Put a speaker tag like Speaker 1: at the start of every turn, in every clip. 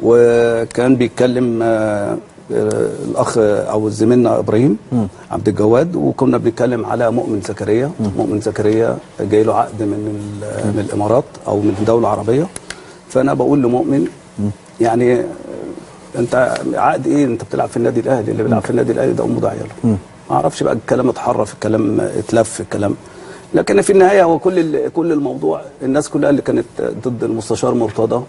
Speaker 1: وكان بيتكلم الاخ او زميلنا ابراهيم عبد الجواد، وكنا بنتكلم على مؤمن زكريا. مؤمن زكريا جاي له عقد من الامارات او من دوله عربيه. فانا بقول لمؤمن يعني انت عقد ايه؟ انت بتلعب في النادي الاهلي، اللي بيلعب في النادي الاهلي ده امه ضايعه له. ما اعرفش بقى الكلام اتحرف، الكلام اتلف، الكلام. لكن في النهايه هو كل الموضوع الناس كلها اللي كانت ضد المستشار مرتضى،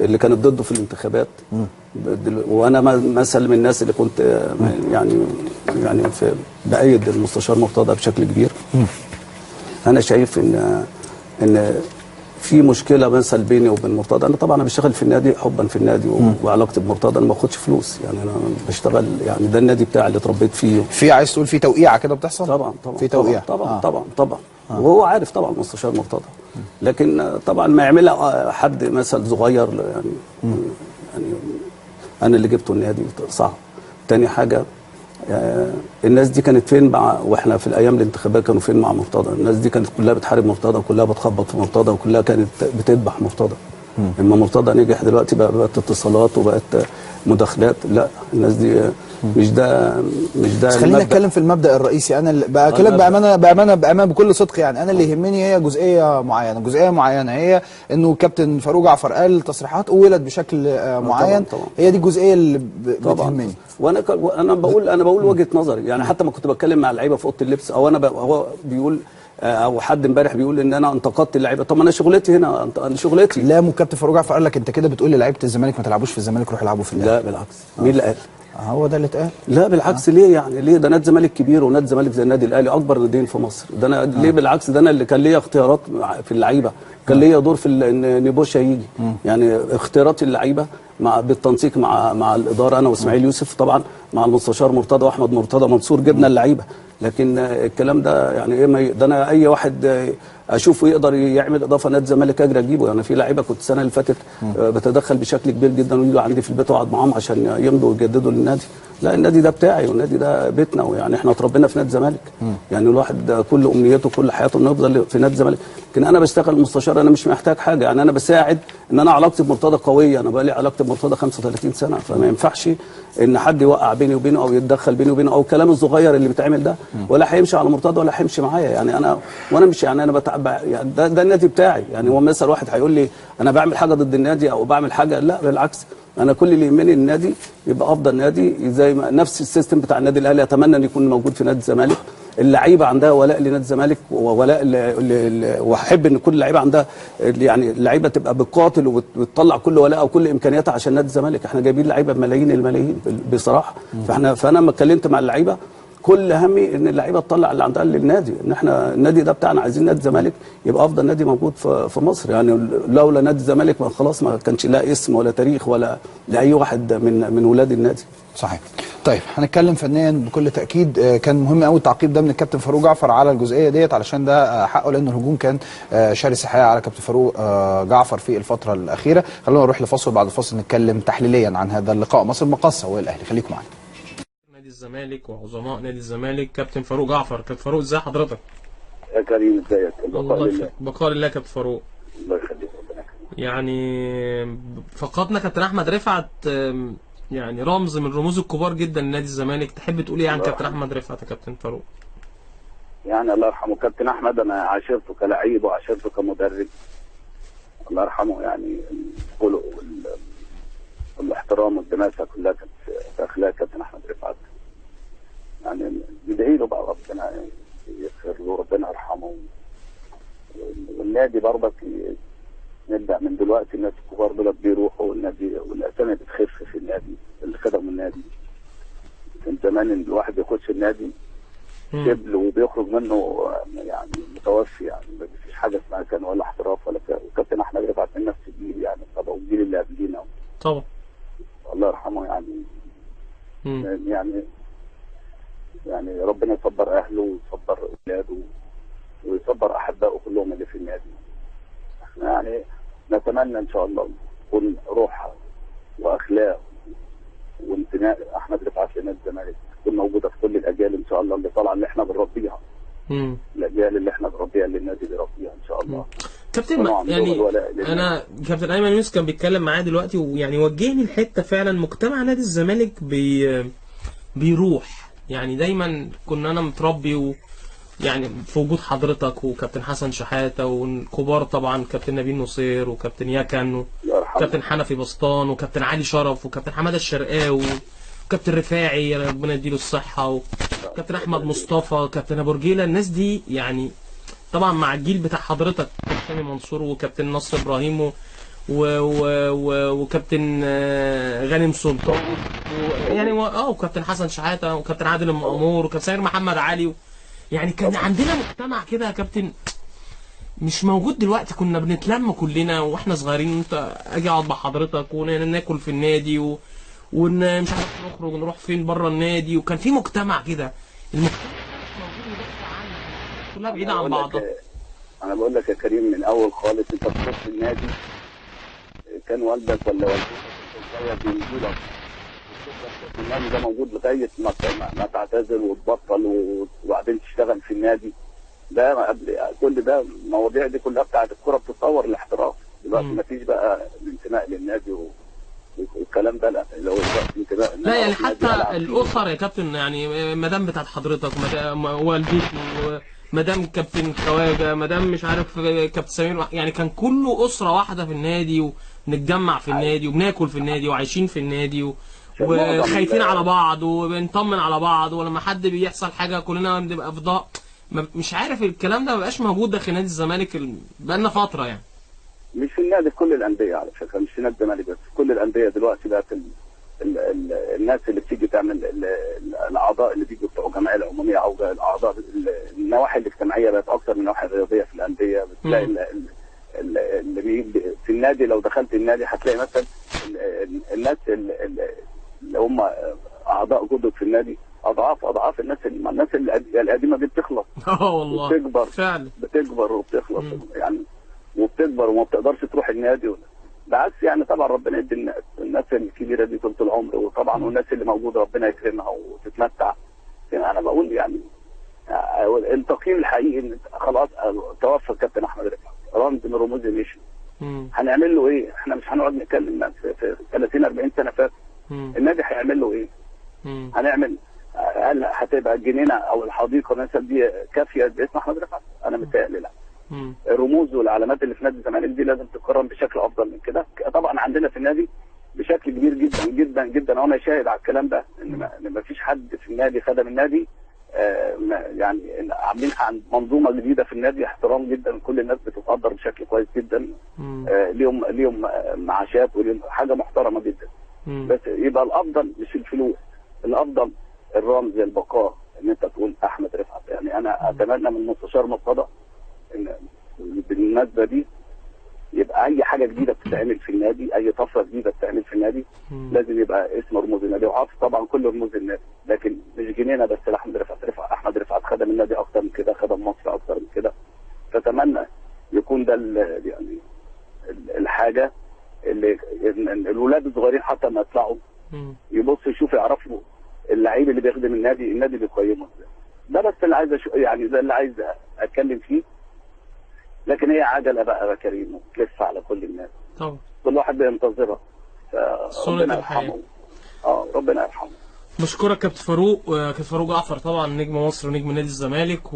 Speaker 1: اللي كانت ضده في الانتخابات، وانا مثل من الناس اللي كنت يعني بأيد المستشار مرتضى بشكل كبير. انا شايف ان في مشكله مثلا بيني وبين مرتضى. انا طبعا بشتغل في النادي حبا في النادي وعلاقتي بمرتضى، انا ما باخدش فلوس، يعني انا بشتغل، يعني ده النادي بتاعي اللي اتربيت فيه.
Speaker 2: في عايز تقول في توقيعه كده بتحصل؟
Speaker 1: طبعا
Speaker 2: في توقيعه
Speaker 1: طبعا. وهو عارف طبعا مستشار مرتضى، لكن طبعا ما يعملها حد مثلا صغير يعني انا اللي جبته النادي صعب. تاني حاجه الناس دي كانت فين واحنا في الايام الانتخابيه؟ كانوا فين مع مرتضى؟ الناس دي كانت كلها بتحارب مرتضى، وكلها بتخبط في مرتضى، وكلها كانت بتذبح مرتضى. اما مرتضى نجح دلوقتي بقت اتصالات وبقت مداخلات. لا، الناس دي مش ده
Speaker 2: بس خلينا نتكلم في المبدا الرئيسي. انا بكلمك بامانه بكل صدق، يعني انا اللي يهمني هي جزئيه معينه، هي انه كابتن فاروق جعفر قال تصريحات اولد بشكل معين. طبعا. هي دي الجزئيه اللي بتهمني.
Speaker 1: وانا بقول وجهه نظري، يعني حتى ما كنت بتكلم مع اللعيبه في اوضه اللبس، او هو بيقول او حد امبارح بيقول ان انا انتقدت اللعيبه. طب انا شغلتي هنا، انا شغلتي.
Speaker 2: لا، كابتن فاروق جعفر قال لك انت كده بتقول للعيبه الزمالك ما تلعبوش في الزمالك، روحوا العبوا في الاهلي.
Speaker 1: لا بالعكس. مين اللي قال؟
Speaker 2: هو ده اللي اتقال.
Speaker 1: لا بالعكس. ليه يعني؟ ليه؟ ده نادي الزمالك كبير، ونادي الزمالك زي النادي الاهلي اكبر ناديين في مصر. ده انا ليه بالعكس؟ ده انا اللي كان ليا اختيارات في اللعيبه، كان ليا دور في ان نيبوشا يجي. يعني اختيارات اللعيبه بالتنسيق مع الاداره، انا واسماعيل يوسف طبعا، مع المستشار مرتضى واحمد مرتضى منصور، جبنا اللعيبه. لكن الكلام ده يعني ايه؟ ده انا اي واحد اشوفه يقدر يعمل اضافه نادي الزمالك اجري اجيبه. يعني في لعيبه كنت السنه اللي فاتت بتدخل بشكل كبير جدا، ويجوا عندي في البيت واقعد معاهم عشان يمضوا ويجددوا للنادي. لا، النادي ده بتاعي، والنادي ده بيتنا، ويعني احنا اتربينا في نادي الزمالك. يعني الواحد كل امنيته كل حياته انه يفضل في نادي الزمالك. لكن انا بشتغل مستشار، انا مش محتاج حاجه. يعني انا بساعد ان انا علاقتي بمرتضى قويه. انا بقى لي علاقتي بمرتضى 35 سنه، فما ينفعش ان حد يوقع بيني وبينه او يتدخل بيني وبينه او الكلام الصغير اللي بيتعمل ده، ولا هيمشي على مرتضى ولا هيمشي معايا. يعني وانا مش، يعني انا بتعب، يعني ده النادي بتاعي. يعني هو مثلا واحد هيقول لي انا بعمل حاجه ضد النادي او بعمل حاجه، لا بالعكس. انا كل اللي يهمني النادي يبقى افضل نادي، زي ما نفس السيستم بتاع النادي الاهلي اتمنى ان يكون موجود في نادي الزمالك. اللعيبه عندها ولاء لنادي الزمالك وولاء واحب ان كل اللعيبه عندها، يعني اللعيبه تبقى بتقاتل وتطلع كل ولاء وكل امكانياتها عشان نادي الزمالك. احنا جايبين لعيبه بملايين الملايين بصراحه. فانا لما اتكلمت مع اللعيبه كل همي ان اللعيبه تطلع اللي عندها للنادي، ان احنا النادي ده بتاعنا، عايزين نادي الزمالك يبقى افضل نادي موجود في مصر. يعني لولا نادي الزمالك خلاص ما كانش لا اسم ولا تاريخ ولا لاي واحد من ولاد النادي.
Speaker 2: صحيح. طيب هنتكلم فنيا بكل تاكيد. كان مهم قوي التعقيب ده من الكابتن فاروق جعفر على الجزئيه ديت، علشان ده حقه، لان الهجوم كان شرس الحقيقه على كابتن فاروق جعفر في الفتره الاخيره. خلونا نروح لفاصل، بعد الفاصل نتكلم تحليليا عن هذا اللقاء. مصر المقاصه والاهلي، خليكم معانا.
Speaker 3: نادي الزمالك وعظماء نادي الزمالك كابتن فاروق جعفر. كابتن فاروق ازي حضرتك؟
Speaker 4: يا كريم ازيك؟
Speaker 3: بقاء لله كابتن فاروق.
Speaker 4: الله يخليك.
Speaker 3: يعني فقدنا كابتن احمد رفعت، يعني رمز من الرموز الكبار جدا لنادي الزمالك. تحب تقول ايه عن كابتن احمد رفعت يا كابتن فاروق؟
Speaker 4: يعني الله يرحمه كابتن احمد، انا عاشرته كلاعب وعاشرته كمدرب. الله يرحمه، يعني الخلق والاحترام والدماسه كلها كانت في اخلاق كابتن احمد رفعت. يعني ندعي له بقى ربنا يغفر له، ربنا يرحمه. والنادي برضك نبدا من دلوقتي، الناس الكبار دول بيروحوا والنادي والاسامي بتخف في النادي اللي خدموا النادي. كان زمان الواحد يخش النادي شبل وبيخرج منه يعني متوفي، يعني ما فيش حاجه اسمها كان ولا احتراف ولا كده. وكابتن احمد رفعت من نفس الجيل، يعني طبعا الجيل اللي قبلينا
Speaker 3: طبعا
Speaker 4: الله يرحمه. يعني ربنا يصبر اهله ويصبر اولاده ويصبر احبائه كلهم اللي في النادي. احنا يعني نتمنى ان شاء الله تكون روح واخلاق وانتماء احمد رفعت لنادي الزمالك تكون موجوده في كل الاجيال ان شاء الله اللي طالعه، اللي احنا بنربيها. الاجيال اللي احنا بنربيها اللي النادي بيربيها ان شاء الله.
Speaker 3: كابتن
Speaker 4: كانوا عندهم
Speaker 3: يعني
Speaker 4: الولاء للنادي.
Speaker 3: انا كابتن ايمن يونس كان بيتكلم معايا دلوقتي ويعني وجهني الحته فعلا مجتمع نادي الزمالك بيروح يعني دايما كنا انا متربي يعني في وجود حضرتك وكابتن حسن شحاته والكبار طبعا كابتن نبيل نصير وكابتن يكن وكابتن حنفي بسطان وكابتن علي شرف وكابتن حماده الشرقاوي وكابتن رفاعي ربنا يديله الصحه وكابتن احمد مصطفى وكابتن ابو رجيله. الناس دي يعني طبعا مع الجيل بتاع حضرتك كابتن سامي منصور وكابتن نصر ابراهيم وكابتن غانم سلطان يعني وكابتن حسن شحاته وكابتن عادل المأمور وكابتن سمير محمد علي. يعني كان عندنا مجتمع كده يا كابتن مش موجود دلوقتي. كنا بنتلم كلنا واحنا صغيرين، انت اجي اقعد مع حضرتك وناكل في النادي مش عارف نخرج نروح فين بره النادي، وكان في مجتمع كده. المجتمع موجود ودافع عنه كلها بعيده عن بعضها.
Speaker 4: انا بقول لك يا كريم من اول خالص انت بتخش النادي كان والدك ولا والدتك بيجوا لك النادي ده موجود لغايه ما تعتزل وتبطل وبعدين تشتغل في النادي ده. قبل كل ده المواضيع دي كلها بتاعت الكوره بتتطور للاحتراف. دلوقتي ما فيش بقى الانتماء للنادي والكلام ده. لا لو دلوقتي انتماء
Speaker 3: لا يعني حتى الاسر يا كابتن يعني مدام بتاعت حضرتك والدتي مدام كابتن خواجه مدام مش عارف كابتن سمير، يعني كان كله اسره واحده في النادي ونتجمع في النادي وبناكل في النادي وعايشين في النادي وخايفين على بعض وبنطمن على بعض، ولما حد بيحصل حاجه كلنا بنبقى في ضغط. مش عارف الكلام ده ما بقاش موجود داخل نادي الزمالك بقالنا فتره يعني.
Speaker 4: مش في النادي، في كل الانديه على فكره، مش في نادي الزمالك بس، في كل الانديه دلوقتي بقت الناس اللي بتيجي تعمل الاعضاء اللي بيجوا بتوع الجمعيه العموميه او الاعضاء النواحي الاجتماعيه بقت اكثر من النواحي الرياضيه في الانديه. بتلاقي اللي بيجي في النادي، لو دخلت النادي هتلاقي مثلا الناس اللي هم اعضاء جدد في النادي اضعاف الناس القديمه دي بتخلص.
Speaker 3: والله
Speaker 4: بتكبر
Speaker 3: فعلا،
Speaker 4: بتكبر وبتخلص يعني، وبتكبر وما بتقدرش تروح النادي. بالعكس يعني طبعا ربنا يدي الناس الكبيره دي طول العمر، وطبعا والناس اللي موجوده ربنا يكرمها وتتمتع. يعني انا بقول يعني التقييم الحقيقي ان خلاص توفى الكابتن احمد رفعت رمز من رموز مشي. هنعمل له ايه؟ احنا مش هنقعد نتكلم في 30 40 سنه فاتوا. النادي هيعمل له ايه؟ هنعمل هل هتبقى الجنينه او الحديقه مثلا دي كافيه باسم احمد رفعت؟ انا متهيألي لا. الرموز والعلامات اللي في نادي الزمالك دي لازم تتكرم بشكل افضل من كده. طبعا عندنا في النادي بشكل كبير جدا جدا جدا، وانا شاهد على الكلام ده ان ما فيش حد في النادي خدم النادي. يعني عاملين منظومه جديده في النادي، احترام جدا، كل الناس بتتقدر بشكل كويس جدا. ليهم معاشات وليهم حاجه محترمه جدا. بس يبقى الافضل مش الفلوس، الافضل الرمز، البقاء، ان انت تقول احمد رفعت. يعني انا اتمنى من المستشار مرتضى ان بالمناسبه دي يبقى اي حاجه جديده بتتعمل في النادي، اي طفره جديده بتتعمل في النادي لازم يبقى اسم رموز النادي، وعارف طبعا كل رموز النادي، لكن مش جنينه بس لاحمد رفعت. احمد رفعت خدم النادي اكتر من كده، خدم مصر اكتر من كده. فاتمنى يكون ده يعني الحاجه اللي الولاد الصغيرين حتى لما يطلعوا يبصوا يشوفوا يعرفوا اللعيب اللي بيخدم النادي بيقيمه ازاي. ده بس اللي عايز يعني ده اللي عايز اتكلم فيه. لكن هي عجله بقى يا كريم وتلف على كل الناس
Speaker 3: طبعا،
Speaker 4: كل واحد بينتظرها. ربنا يرحمه. ربنا يرحمه.
Speaker 3: بشكرك كابتن فاروق. كابتن فاروق جعفر طبعا نجم مصر ونجم نادي الزمالك